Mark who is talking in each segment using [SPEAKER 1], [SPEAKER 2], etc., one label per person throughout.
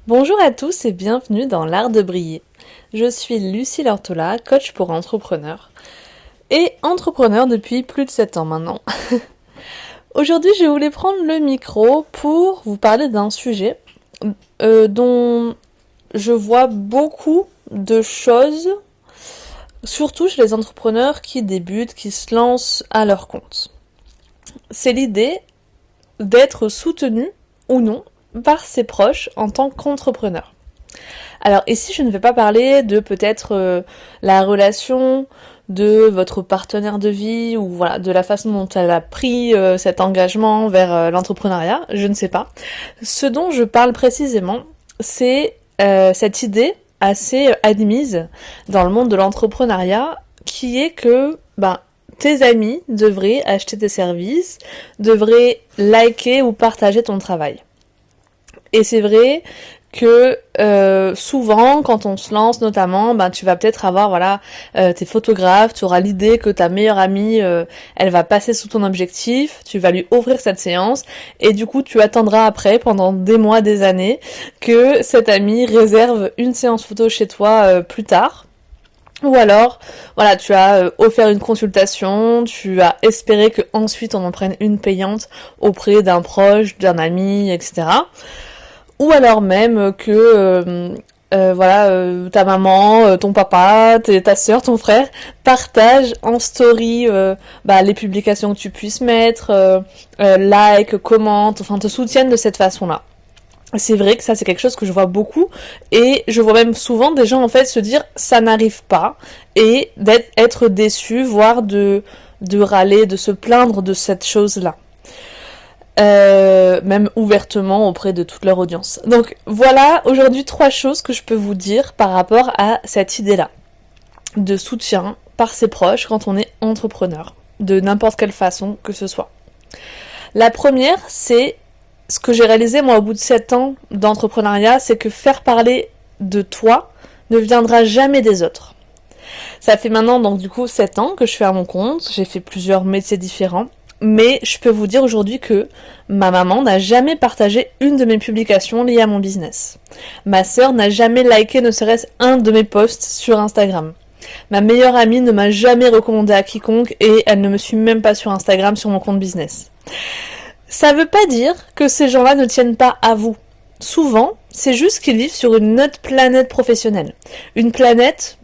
[SPEAKER 1] Bonjour à tous et bienvenue dans l'art de briller. Je suis Lucie Lortola, coach pour entrepreneurs et entrepreneur depuis plus de 7 ans maintenant. Aujourd'hui, je voulais prendre le micro pour vous parler d'un sujet dont je vois beaucoup de choses, surtout chez les entrepreneurs qui débutent, qui se lancent à leur compte. C'est l'idée d'être soutenu ou non par ses proches en tant qu'entrepreneur. Alors ici, je ne vais pas parler de peut-être la relation de votre partenaire de vie ou voilà de la façon dont elle a pris cet engagement vers l'entrepreneuriat, je ne sais pas. Ce dont je parle précisément, c'est cette idée assez admise dans le monde de l'entrepreneuriat qui est que tes amis devraient acheter tes services, devraient liker ou partager ton travail. Et c'est vrai que souvent quand on se lance notamment, tu vas peut-être avoir tes photographes, tu auras l'idée que ta meilleure amie elle va passer sous ton objectif, tu vas lui offrir cette séance et du coup tu attendras après pendant des mois, des années que cette amie réserve une séance photo chez toi plus tard. Ou alors, voilà, tu as offert une consultation, tu as espéré que ensuite on en prenne une payante auprès d'un proche, d'un ami, etc. Ou alors même que ta maman, ton papa, ta soeur, ton frère partagent en story les publications que tu puisses mettre, like, commente, enfin te soutiennent de cette façon-là. C'est vrai que ça c'est quelque chose que je vois beaucoup et je vois même souvent des gens en fait se dire ça n'arrive pas et d'être déçus, voire de râler, de se plaindre de cette chose-là. Même ouvertement auprès de toute leur audience. Donc voilà aujourd'hui 3 choses que je peux vous dire par rapport à cette idée-là de soutien par ses proches quand on est entrepreneur, de n'importe quelle façon que ce soit. La première, c'est ce que j'ai réalisé moi au bout de 7 ans d'entrepreneuriat, c'est que faire parler de toi ne viendra jamais des autres. Ça fait maintenant donc du coup 7 ans que je suis à mon compte, j'ai fait plusieurs métiers différents. Mais je peux vous dire aujourd'hui que ma maman n'a jamais partagé une de mes publications liées à mon business. Ma sœur n'a jamais liké ne serait-ce un de mes posts sur Instagram. Ma meilleure amie ne m'a jamais recommandé à quiconque et elle ne me suit même pas sur Instagram sur mon compte business. Ça veut pas dire que ces gens-là ne tiennent pas à vous. Souvent, c'est juste qu'ils vivent sur une autre planète professionnelle. Une planète,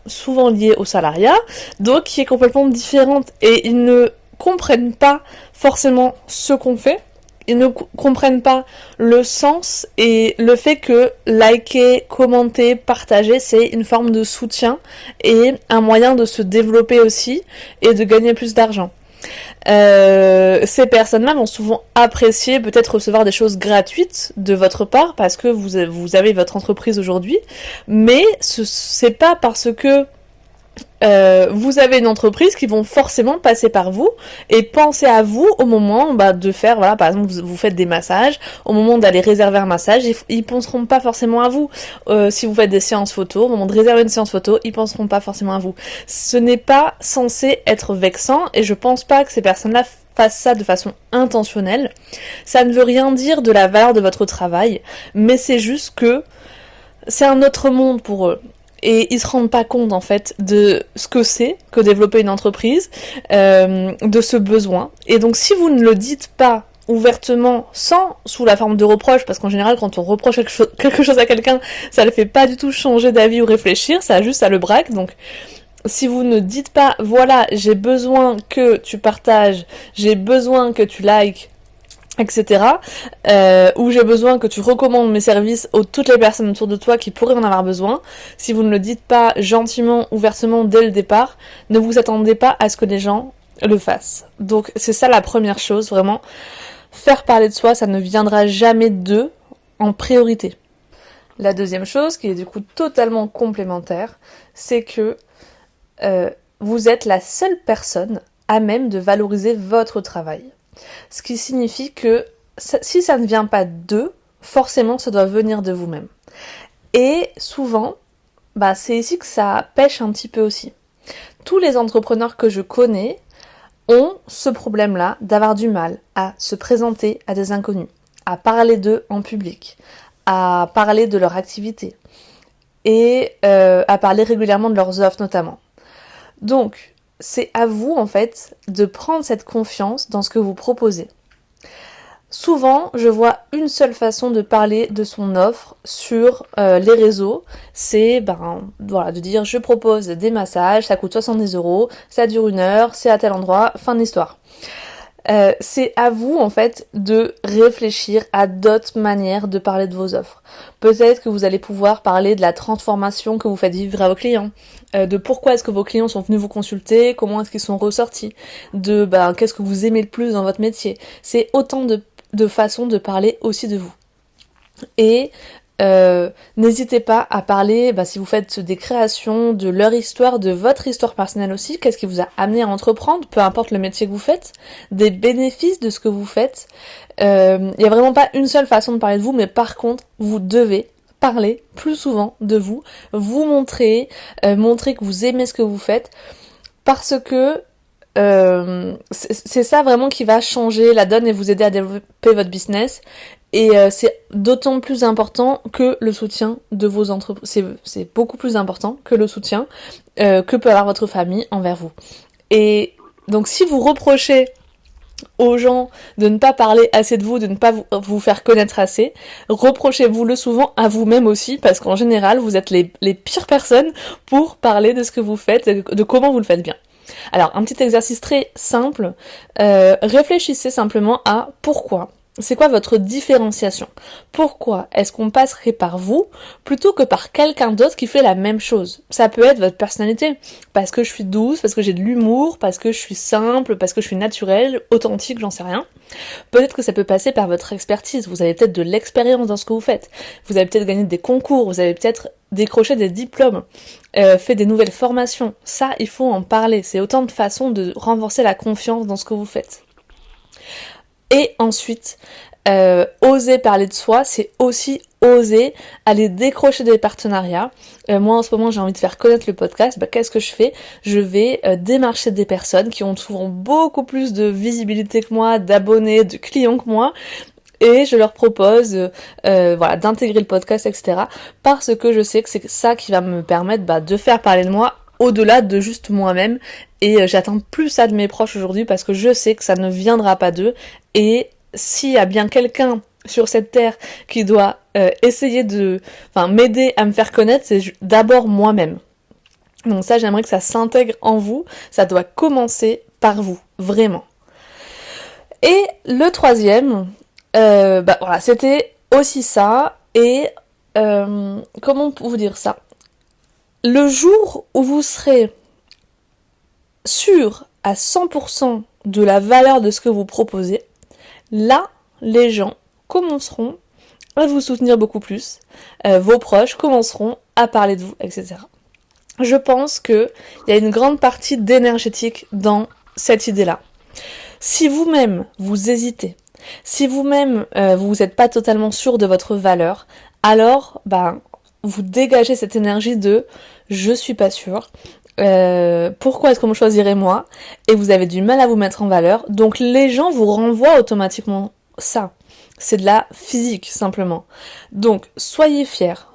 [SPEAKER 1] souvent liée au salariat, donc qui est complètement différente et ils ne comprennent pas forcément ce qu'on fait, ils ne comprennent pas le sens et le fait que liker, commenter, partager, c'est une forme de soutien et un moyen de se développer aussi et de gagner plus d'argent. Ces personnes-là vont souvent apprécier peut-être recevoir des choses gratuites de votre part parce que vous avez votre entreprise aujourd'hui, mais c'est pas parce que vous avez une entreprise qui vont forcément passer par vous et penser à vous au moment de faire, par exemple vous faites des massages, au moment d'aller réserver un massage, ils penseront pas forcément à vous. Si vous faites des séances photo, au moment de réserver une séance photo, ils penseront pas forcément à vous. Ce n'est pas censé être vexant et je pense pas que ces personnes-là fassent ça de façon intentionnelle. Ça ne veut rien dire de la valeur de votre travail, mais c'est juste que c'est un autre monde pour eux. Et ils se rendent pas compte en fait de ce que c'est que développer une entreprise, de ce besoin. Et donc si vous ne le dites pas ouvertement, sous la forme de reproche, parce qu'en général quand on reproche quelque chose à quelqu'un, ça ne fait pas du tout changer d'avis ou réfléchir, ça le braque. Donc si vous ne dites pas voilà, j'ai besoin que tu partages, j'ai besoin que tu likes, etc. Où j'ai besoin que tu recommandes mes services aux toutes les personnes autour de toi qui pourraient en avoir besoin. Si vous ne le dites pas gentiment, ouvertement dès le départ, ne vous attendez pas à ce que les gens le fassent. Donc c'est ça la première chose, vraiment. Faire parler de soi, ça ne viendra jamais d'eux en priorité. La deuxième chose, qui est du coup totalement complémentaire, c'est que vous êtes la seule personne à même de valoriser votre travail. Ce qui signifie que si ça ne vient pas d'eux, forcément ça doit venir de vous-même. Et souvent, c'est ici que ça pêche un petit peu aussi. Tous les entrepreneurs que je connais ont ce problème-là d'avoir du mal à se présenter à des inconnus, à parler d'eux en public, à parler de leur activité et à parler régulièrement de leurs offres notamment. Donc, c'est à vous en fait de prendre cette confiance dans ce que vous proposez. Souvent, je vois une seule façon de parler de son offre sur les réseaux, c'est de dire je propose des massages, ça coûte 70€, ça dure 1 heure, c'est à tel endroit, fin de l'histoire. C'est à vous en fait de réfléchir à d'autres manières de parler de vos offres. Peut-être que vous allez pouvoir parler de la transformation que vous faites vivre à vos clients, de pourquoi est-ce que vos clients sont venus vous consulter, comment est-ce qu'ils sont ressortis, de qu'est-ce que vous aimez le plus dans votre métier. C'est autant de façons de parler aussi de vous. Et n'hésitez pas à parler, si vous faites des créations, de leur histoire, de votre histoire personnelle aussi, qu'est-ce qui vous a amené à entreprendre, peu importe le métier que vous faites, des bénéfices de ce que vous faites. Il n'y a vraiment pas une seule façon de parler de vous, mais par contre, vous devez parler plus souvent de vous, vous montrer que vous aimez ce que vous faites, parce que c'est ça vraiment qui va changer la donne et vous aider à développer votre business. Et c'est d'autant plus important que le soutien de vos entreprises. C'est beaucoup plus important que le soutien que peut avoir votre famille envers vous. Et donc si vous reprochez aux gens de ne pas parler assez de vous, de ne pas vous faire connaître assez, reprochez-vous-le souvent à vous-même aussi, parce qu'en général, vous êtes les pires personnes pour parler de ce que vous faites, de comment vous le faites bien. Alors, un petit exercice très simple, réfléchissez simplement à pourquoi. C'est quoi votre différenciation? Pourquoi est-ce qu'on passerait par vous plutôt que par quelqu'un d'autre qui fait la même chose? Ça peut être votre personnalité, parce que je suis douce, parce que j'ai de l'humour, parce que je suis simple, parce que je suis naturelle, authentique, j'en sais rien. Peut-être que ça peut passer par votre expertise, vous avez peut-être de l'expérience dans ce que vous faites, vous avez peut-être gagné des concours, vous avez peut-être décroché des diplômes, fait des nouvelles formations. Ça, il faut en parler, c'est autant de façons de renforcer la confiance dans ce que vous faites. Et ensuite, oser parler de soi, c'est aussi oser aller décrocher des partenariats. Moi, en ce moment, j'ai envie de faire connaître le podcast. Qu'est-ce que je fais? Je vais démarcher des personnes qui ont souvent beaucoup plus de visibilité que moi, d'abonnés, de clients que moi, et je leur propose d'intégrer le podcast, etc. Parce que je sais que c'est ça qui va me permettre de faire parler de moi au-delà de juste moi-même, et j'attends plus ça de mes proches aujourd'hui parce que je sais que ça ne viendra pas d'eux, et s'il y a bien quelqu'un sur cette terre qui doit essayer m'aider à me faire connaître, c'est d'abord moi-même. Donc ça, j'aimerais que ça s'intègre en vous, ça doit commencer par vous, vraiment. Et le troisième, c'était aussi ça, et comment vous dire ça? Le jour où vous serez sûr à 100% de la valeur de ce que vous proposez, là, les gens commenceront à vous soutenir beaucoup plus, vos proches commenceront à parler de vous, etc. Je pense qu'il y a une grande partie d'énergétique dans cette idée-là. Si vous-même, vous hésitez, si vous-même, vous n'êtes pas totalement sûr de votre valeur, alors, vous dégagez cette énergie de « je suis pas sûre », pourquoi est-ce qu'on me choisirait moi? Et vous avez du mal à vous mettre en valeur, donc les gens vous renvoient automatiquement ça. C'est de la physique, simplement. Donc, soyez fiers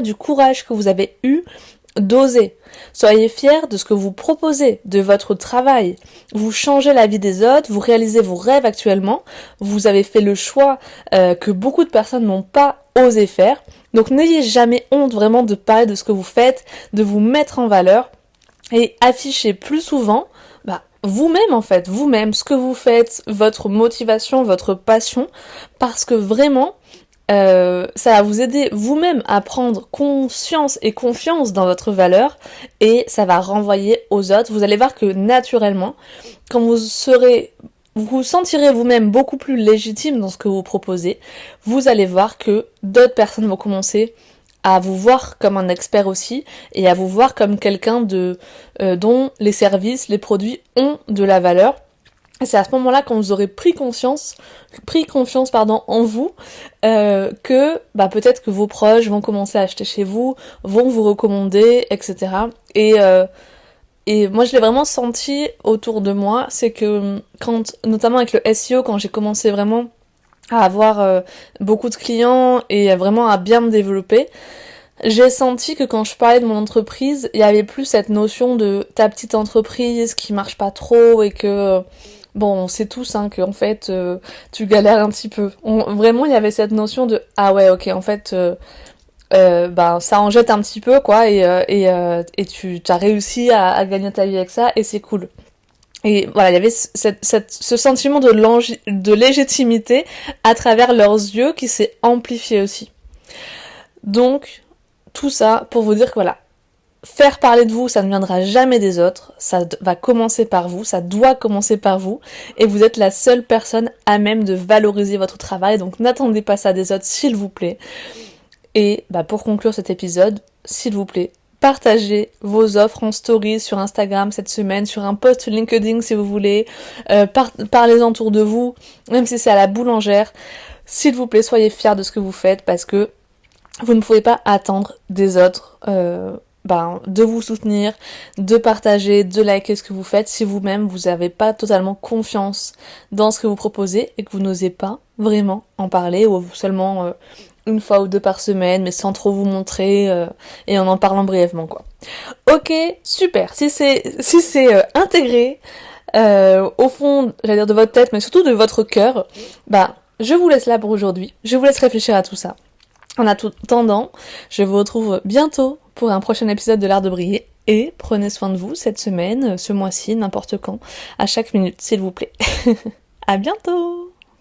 [SPEAKER 1] du courage que vous avez eu d'oser. Soyez fiers de ce que vous proposez, de votre travail. Vous changez la vie des autres, vous réalisez vos rêves actuellement, vous avez fait le choix que beaucoup de personnes n'ont pas osé faire. Donc n'ayez jamais honte vraiment de parler de ce que vous faites, de vous mettre en valeur, et affichez plus souvent vous-même en fait, vous-même, ce que vous faites, votre motivation, votre passion, parce que vraiment, ça va vous aider vous-même à prendre conscience et confiance dans votre valeur, et ça va renvoyer aux autres. Vous allez voir que naturellement, quand vous vous sentirez vous-même beaucoup plus légitime dans ce que vous proposez, vous allez voir que d'autres personnes vont commencer à vous voir comme un expert aussi, et à vous voir comme quelqu'un dont les services, les produits ont de la valeur. Et c'est à ce moment-là, quand vous aurez pris confiance en vous, que peut-être que vos proches vont commencer à acheter chez vous, vont vous recommander, etc. Et moi, je l'ai vraiment senti autour de moi, c'est que notamment avec le SEO, quand j'ai commencé vraiment à avoir beaucoup de clients et vraiment à bien me développer, j'ai senti que quand je parlais de mon entreprise, il y avait plus cette notion de ta petite entreprise qui marche pas trop et que bon, on sait tous hein, que en fait tu galères un petit peu. Vraiment, il y avait cette notion de ah ouais, ok, en fait ben ça en jette un petit peu quoi et tu as réussi à gagner ta vie avec ça et c'est cool. Et voilà, il y avait ce sentiment de légitimité à travers leurs yeux qui s'est amplifié aussi. Donc, tout ça pour vous dire que voilà, faire parler de vous, ça ne viendra jamais des autres, ça va commencer par vous, ça doit commencer par vous, et vous êtes la seule personne à même de valoriser votre travail, donc n'attendez pas ça des autres, s'il vous plaît. Et bah, pour conclure cet épisode, s'il vous plaît, partagez vos offres en story sur Instagram cette semaine, sur un post LinkedIn si vous voulez, parlez-en autour de vous, même si c'est à la boulangère. S'il vous plaît, soyez fiers de ce que vous faites parce que vous ne pouvez pas attendre des autres de vous soutenir, de partager, de liker ce que vous faites si vous-même vous n'avez pas totalement confiance dans ce que vous proposez et que vous n'osez pas vraiment en parler ou seulement une fois ou deux par semaine mais sans trop vous montrer et en parlant brièvement quoi. Ok, super, si c'est intégré au fond, j'allais dire de votre tête mais surtout de votre cœur, je vous laisse là pour aujourd'hui, je vous laisse réfléchir à tout ça. En attendant, je vous retrouve bientôt pour un prochain épisode de l'Art de Briller et prenez soin de vous cette semaine, ce mois-ci, n'importe quand, à chaque minute s'il vous plaît. À bientôt!